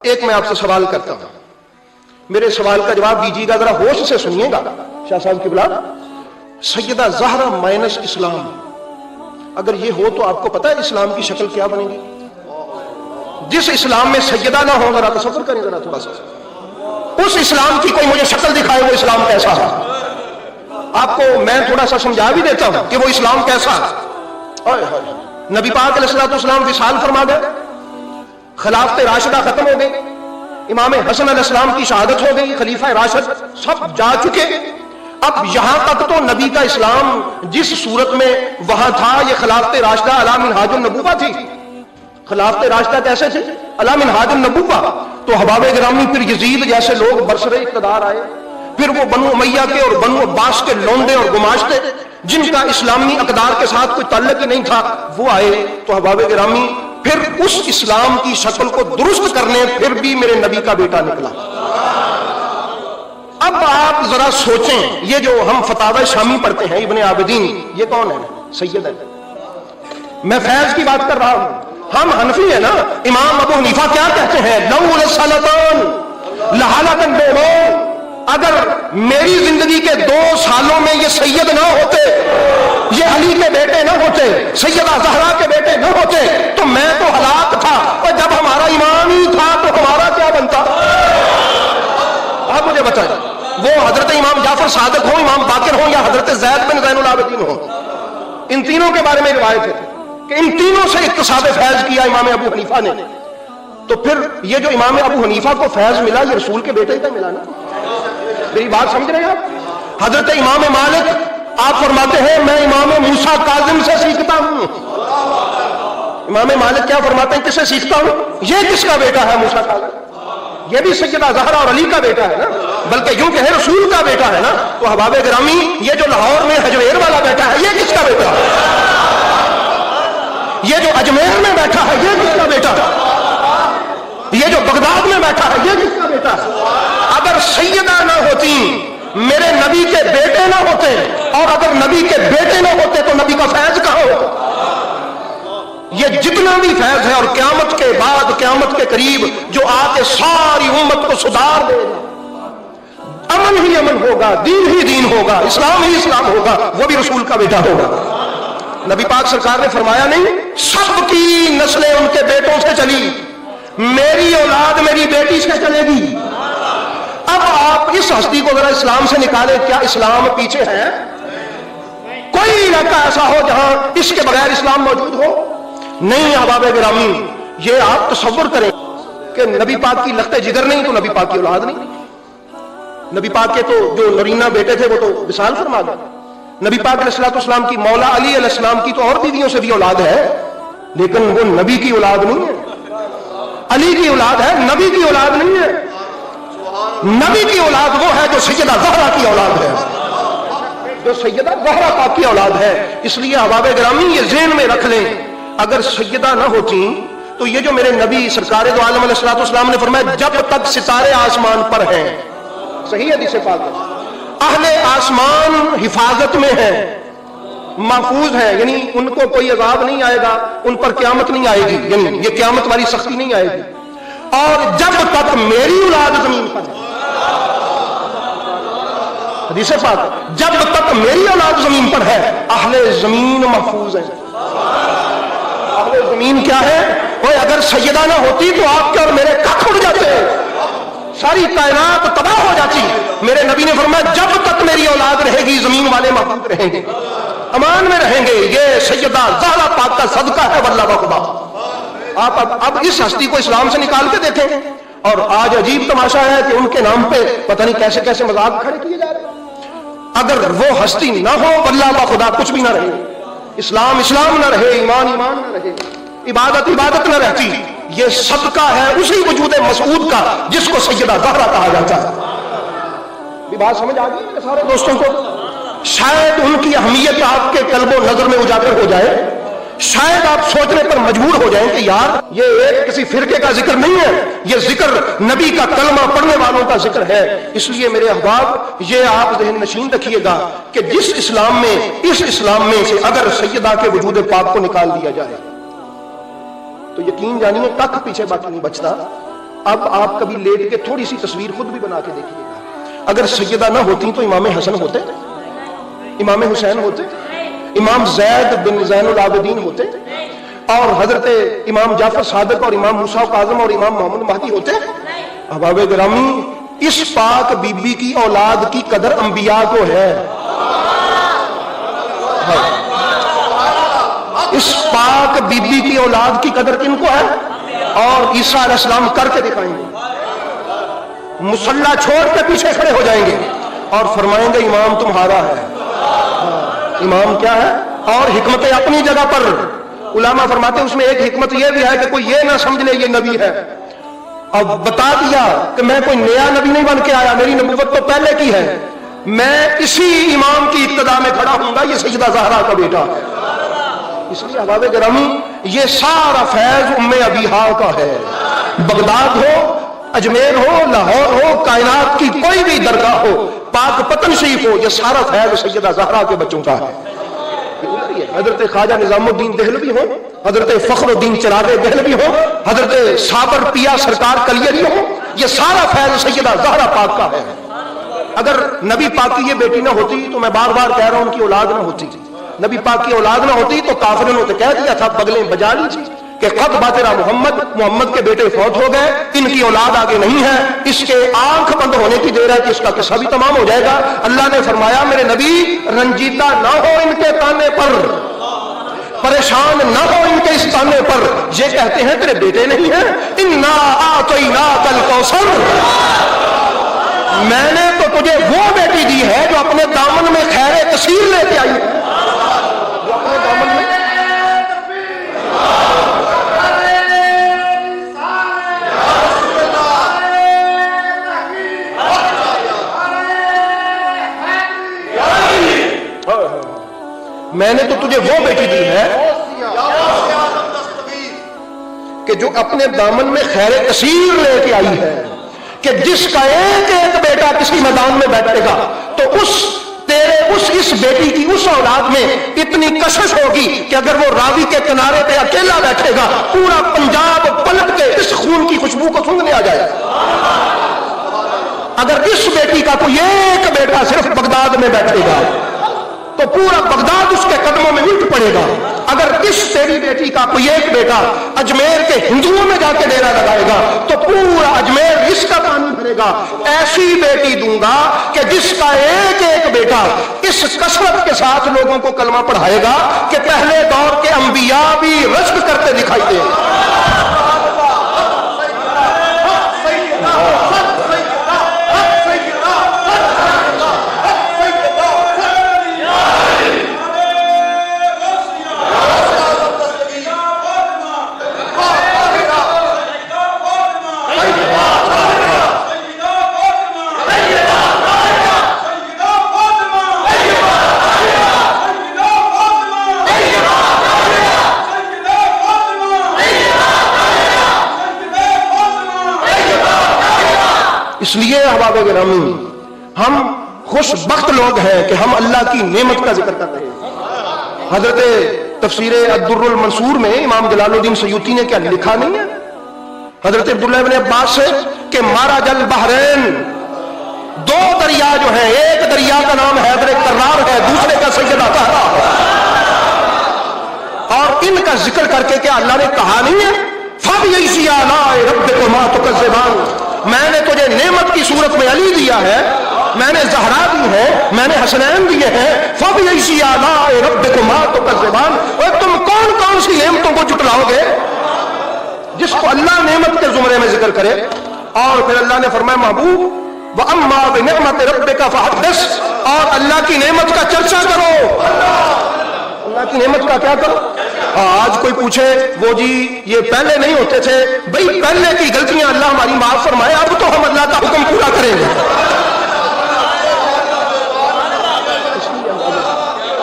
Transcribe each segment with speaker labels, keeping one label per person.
Speaker 1: ایک میں آپ سے سوال کرتا ہوں، میرے سوال کا جواب دیجیے گا، ذرا ہوش سے سنیے گا شاہ صاحب قبلہ۔ سیدہ زہرا مائنس اسلام، اگر یہ ہو تو آپ کو پتا ہے اسلام کی شکل کیا بنے گی؟ جس اسلام میں سیدہ نہ ہو، ذرا تصور کریں ذرا تھوڑا سا، اس اسلام کی کوئی مجھے شکل دکھائے، وہ اسلام کیسا ہے؟ آپ کو میں تھوڑا سا سمجھا بھی دیتا ہوں کہ وہ اسلام کیسا ہے۔ نبی پاک علیہ السلام وصال فرما گئے، خلافت راشدہ ختم ہو گئی، امام حسن علیہ السلام کی شہادت ہو گئی، خلیفہ راشد سب جا چکے۔ اب یہاں تک تو نبی کا اسلام جس صورت میں وہاں تھا، یہ خلافت راشدہ علی منہاج النبوہ تھی۔ خلافت راشدہ کیسے تھے؟ علی منہاج النبوہ۔ تو احباب گرامی، پھر یزید جیسے لوگ برسر اقتدار آئے، پھر وہ بنو امیہ کے اور بنو عباس کے لونڈے اور گماشتے جن کا اسلامی اقدار کے ساتھ کوئی تعلق ہی نہیں تھا، وہ آئے۔ تو احباب گرامی، پھر اس اسلام کی شکل کو درست کرنے پھر بھی میرے نبی کا بیٹا نکلا۔ اب آپ ذرا سوچیں، یہ جو ہم فتاوی شامی پڑھتے ہیں ابن عابدین، یہ کون ہے؟ سید ہے۔ میں فیض کی بات کر رہا ہوں، ہم حنفی ہیں نا۔ امام ابو حنیفہ کیا کہتے ہیں؟ لو لسالتان لحالتن بیمون، اگر میری زندگی کے 2 سالوں میں یہ سید نہ ہوتے، یہ علی کے بیٹے نہ ہوتے، سیدہ زہرا کے بیٹے نہ ہوتے، تو میں تو ہلاک تھا۔ اور جب ہمارا ایمان ہی تھا تو ہمارا کیا بنتا؟ آپ مجھے بتائیں، وہ حضرت امام جعفر صادق ہوں، امام باقر ہوں، یا حضرت زید بن زین العابدین ہوں، ان تینوں کے بارے میں روایت ہے کہ ان تینوں سے اکتساب فیض کیا امام ابو حنیفہ نے۔ تو پھر یہ جو امام ابو حنیفہ کو فیض ملا، یہ رسول کے بیٹے کا ملا نا۔ میری بات سمجھ رہے ہیں آپ؟ حضرت امام مالک آپ فرماتے ہیں میں امام موسیٰ کاظم سے سیکھتا ہوں۔ امام مالک کیا فرماتے ہیں؟ کس سے سیکھتا ہوں؟ یہ کس کا بیٹا ہے؟ موسیٰ کاظم۔ یہ بھی سیدہ زہرا اور علی کا بیٹا ہے نا، بلکہ یوں کہ ہے رسول کا بیٹا ہے نا۔ تو احباب گرامی، یہ جو لاہور میں حجویر والا بیٹا ہے، یہ کس کا بیٹا ہے؟ یہ جو اجمیر میں بیٹھا ہے، یہ کس کا بیٹا ہے؟ یہ جو بغداد میں بیٹھا ہے، یہ کس کا بیٹا ہے؟ اگر سیدہ نہ ہوتی، میرے نبی کے بیٹے نہ ہوتے، اور اگر نبی کے بیٹے نہ ہوتے تو نبی کا فیض کہاں ہوتا؟ یہ جتنا بھی فیض ہے، اور قیامت کے بعد، قیامت کے قریب جو آ کے ساری امت کو سدھار دے گا، امن ہی امن ہوگا، دین ہی دین ہوگا، اسلام ہی اسلام ہوگا، وہ بھی رسول کا بیٹا ہوگا۔ نبی پاک سرکار نے فرمایا نہیں، سب کی نسلیں ان کے بیٹوں سے چلی، میری اولاد میری بیٹی سے چلے گی۔ اب آپ اس ہستی کو ذرا اسلام سے نکالیں، کیا اسلام پیچھے ہے؟ کوئی علاقہ ایسا ہو جہاں اس کے بغیر اسلام موجود ہو؟ نہیں احباب گرامی، یہ آپ تصور کریں کہ نبی پاک کی لخت جگر نہیں تو نبی پاک کی اولاد نہیں۔ نبی پاک کے تو جو نرینہ بیٹے تھے وہ تو وصال فرما گئے۔ نبی پاک علیہ السلام کی مولا علی علیہ السلام کی تو اور بیویوں سے بھی اولاد ہے، لیکن وہ نبی کی اولاد نہیں ہے۔ علی کی اولاد ہے، نبی کی اولاد نہیں ہے۔ نبی کی اولاد وہ ہے جو سیدہ زہرا کی اولاد ہے، جو سیدہ زہرا پاک کی اولاد ہے۔ اس لیے احباب گرامی، یہ ذہن میں رکھ لیں، اگر سیدہ نہ ہوتی تو یہ جو میرے نبی سرکار دو عالم علیہ السلام نے فرمایا جب تک ستارے آسمان پر ہیں، صحیح حدیث پاک ہے، اہل آسمان حفاظت میں ہیں، محفوظ ہیں، یعنی ان کو کوئی عذاب نہیں آئے گا، ان پر قیامت نہیں آئے گی، یعنی یہ قیامت والی سختی نہیں آئے گی۔ اور جب تک میری اولاد زمین پر ہے، حدیث پاک، جب تک میری اولاد زمین پر ہے، اہل زمین محفوظ ہیں۔ اہل زمین کیا ہے؟ وہ اگر سیدہ نہ ہوتی تو آپ کے اور میرے کٹ اڑ جاتے، ساری کائنات تباہ ہو جاتی۔ میرے نبی نے فرمایا جب تک میری اولاد رہے گی، زمین والے محفوظ رہیں گے، امان میں رہیں گے۔ یہ سیدہ زہرا پاک کا صدقہ ہے واللہ بخدا۔ آپ اب اس ہستی کو اسلام سے نکال کے دیکھیں، اور آج عجیب تماشا ہے کہ ان کے نام پہ پتہ نہیں کیسے کیسے مذاق کھڑے کیے جا رہے ہیں۔ اگر وہ ہستی نہ ہو، واللہ بخدا کچھ بھی نہ رہے، اسلام اسلام نہ رہے، ایمان ایمان نہ رہے، عبادت عبادت نہ رہتی۔ یہ صدقہ ہے اسی وجود مسعود کا جس کو سیدہ زہرا کہا جاتا ہے۔ یہ بات سمجھ آ گئی میرے سارے دوستوں کو؟ شاید ان کی اہمیت آپ کے قلب و نظر میں اجاگر ہو جائے، شاید آپ سوچنے پر مجبور ہو جائیں کہ یار یہ ایک کسی فرقے کا ذکر نہیں ہے، یہ ذکر نبی کا کلمہ پڑھنے والوں کا ذکر ہے۔ اس لیے میرے احباب، یہ آپ ذہن نشین رکھیے گا کہ جس اسلام میں، اس اسلام میں سے اگر سیدہ کے وجود پاک کو نکال دیا جائے تو یقین جانیے کک پیچھے باقی نہیں بچتا۔ اب آپ کبھی لیٹ کے تھوڑی سی تصویر خود بھی بنا کے دیکھیے گا، اگر سیدہ نہ ہوتی تو امام حسن ہوتے، امام حسین ہوتے، امام زید بن زین العابدین ہوتے، اور حضرت امام جعفر صادق اور امام موسیٰ کاظم اور امام محمد مہدی ہوتے؟ احباب گرامی، اس پاک بی بی کی اولاد کی قدر انبیاء کو ہے، اس پاک بی بی کی اولاد کی قدر کن کو ہے؟ اور عیسیٰ علیہ السلام کر کے دکھائیں گے، مصلی چھوڑ کے پیچھے کھڑے ہو جائیں گے اور فرمائیں گے امام تمہارا ہے، امام کیا ہے؟ اور حکمت اپنی جگہ پر علماء فرماتے ہیں اس میں ایک حکمت یہ بھی ہے کہ کوئی یہ نہ سمجھ لے یہ نبی ہے، اب بتا دیا کہ میں کوئی نیا نبی نہیں بن کے آیا، میری نبوت تو پہلے کی ہے، میں اسی امام کی ابتدا میں کھڑا ہوں گا، یہ سیدہ زہرا کا بیٹا ہے۔ اس لیے احباب گرامی یہ سارا فیض ام ابیہا کا ہے، بغداد ہو، اجمیر ہو، لاہور ہو، کائنات کی کوئی بھی درگاہ ہو، پاک پتن شریف ہو، یہ سارا فیض سیدہ زہرا کے بچوں کا ہے۔ حضرت خواجہ نظام الدین دہلوی ہو، حضرت فخر الدین چراغ دہلوی ہو، حضرت صابر پیا سرکار کلیری ہو، یہ سارا فیض سیدہ زہرا پاک کا ہے۔ اگر نبی پاک کی یہ بیٹی نہ ہوتی تو میں بار بار کہہ رہا ہوں ان کی اولاد نہ ہوتی، نبی پاک کی اولاد نہ ہوتی تو کافروں نے کہہ دیا تھا، بغلیں بجا لی تھی کہ قد باترا محمد کے بیٹے فوت ہو گئے، ان کی اولاد آگے نہیں ہے، اس کے آنکھ بند ہونے کی دیر ہے کہ اس کا قصہ بھی تمام ہو جائے گا۔ اللہ نے فرمایا میرے نبی رنجیدہ نہ ہو ان کے تانے پر، پریشان نہ ہو ان کے اس تانے پر، یہ کہتے ہیں تیرے بیٹے نہیں ہیں، انا اعطیناک الکوثر، میں نے تو تجھے وہ بیٹی دی ہے جو اپنے دامن میں خیر کثیر لے کے آئی ہے، جو اپنے دامن میں میں نے تو تجھے وہ بیٹی دی ہے کہ جو اپنے دامن میں خیر کثیر لے کے آئی ہے، کہ جس کا ایک ایک بیٹا کسی میدان میں بیٹھے گا تو اس بیٹی کی اس اولاد میں اتنی کشش ہوگی کہ اگر وہ راوی کے کنارے پہ اکیلا بیٹھے گا پورا پنجاب پلٹ کے اس خون کی خوشبو کو سونگنے آ جائے گا۔ اگر اس بیٹی کا کوئی ایک بیٹا صرف بغداد میں بیٹھے گا تو پورا بغداد اس کے قدموں میں الٹ پڑے گا، اگر اس تیری بیٹی کا کوئی ایک بیٹا اجمیر کے ہندوؤں میں جا کے ڈیرا لگائے گا تو پورا اجمیر اس کا پانی بھرے گا۔ ایسی بیٹی دوں گا کہ جس کا ایک ایک بیٹا اس کثرت کے ساتھ لوگوں کو کلمہ پڑھائے گا کہ پہلے دور کے انبیاء بھی رشک کرتے دکھائی دیں۔ اس لیے احباب گرامی ہم خوش بخت لوگ ہیں کہ ہم اللہ کی نعمت کا ذکر کرتے ہیں۔ حضرت تفسیر الدر المنصور میں امام جلال الدین سیوطی نے کیا لکھا نہیں ہے؟ حضرت عبداللہ ابن عباس سے کہ مارا جل بحرین، دو دریا جو ہیں، ایک دریا کا نام حیدر کرار ہے، دوسرے کا سیدہ طہرا ہے، اور ان کا ذکر کر کے کیا اللہ نے کہا نہیں ہے فَبِأَيِّ آلَاءِ رَبِّكُمَا تُكَذِّبَانِ، میں نے تجھے نعمت کی صورت میں علی دیا ہے، میں نے زہرا دی ہے، میں نے حسنین دیے ہیں، فَبِأَيِّ آلَاءِ رَبِّكُمَا تُكَذِّبَانِ، اور تم کون کون سی نعمتوں کو جھٹلاؤ گے؟ جس کو اللہ نعمت کے زمرے میں ذکر کرے، اور پھر اللہ نے فرمایا محبوب وَأَمَّا بِنِعْمَةِ رَبِّكَ فَحَدِّثْ، اور اللہ کی نعمت کا چرچا کرو، اللہ کی نعمت کا کیا کرو۔ آج کوئی پوچھے وہ جی یہ پہلے نہیں ہوتے تھے، بھئی پہلے کی غلطیاں اللہ ہماری معاف فرمائے، اب تو ہم اللہ کا حکم پورا کریں گے۔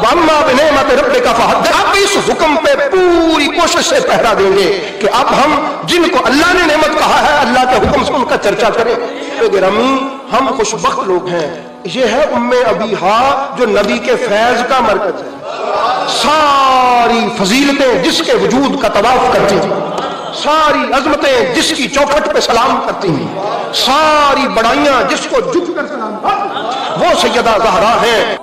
Speaker 1: وَأَمَّا بِنِعْمَةِ رَبِّكَ فَحَدِّثْ، اب اس حکم پہ پوری کوشش سے پہرا دیں گے کہ اب ہم جن کو اللہ نے نعمت کہا ہے اللہ کے حکم سے ان کا چرچا کریں۔ گرامی ہم خوش بخت لوگ ہیں، یہ ہے ام ابیہا جو نبی کے فیض کا مرکز ہے، ساری فضیلتیں جس کے وجود کا طواف کرتی ہیں۔ ساری عظمتیں جس کی چوکھٹ پہ سلام کرتی ہیں، ساری بڑائیاں جس کو جھک کر سلام کرتی ہیں، وہ سیدہ زہرا ہیں۔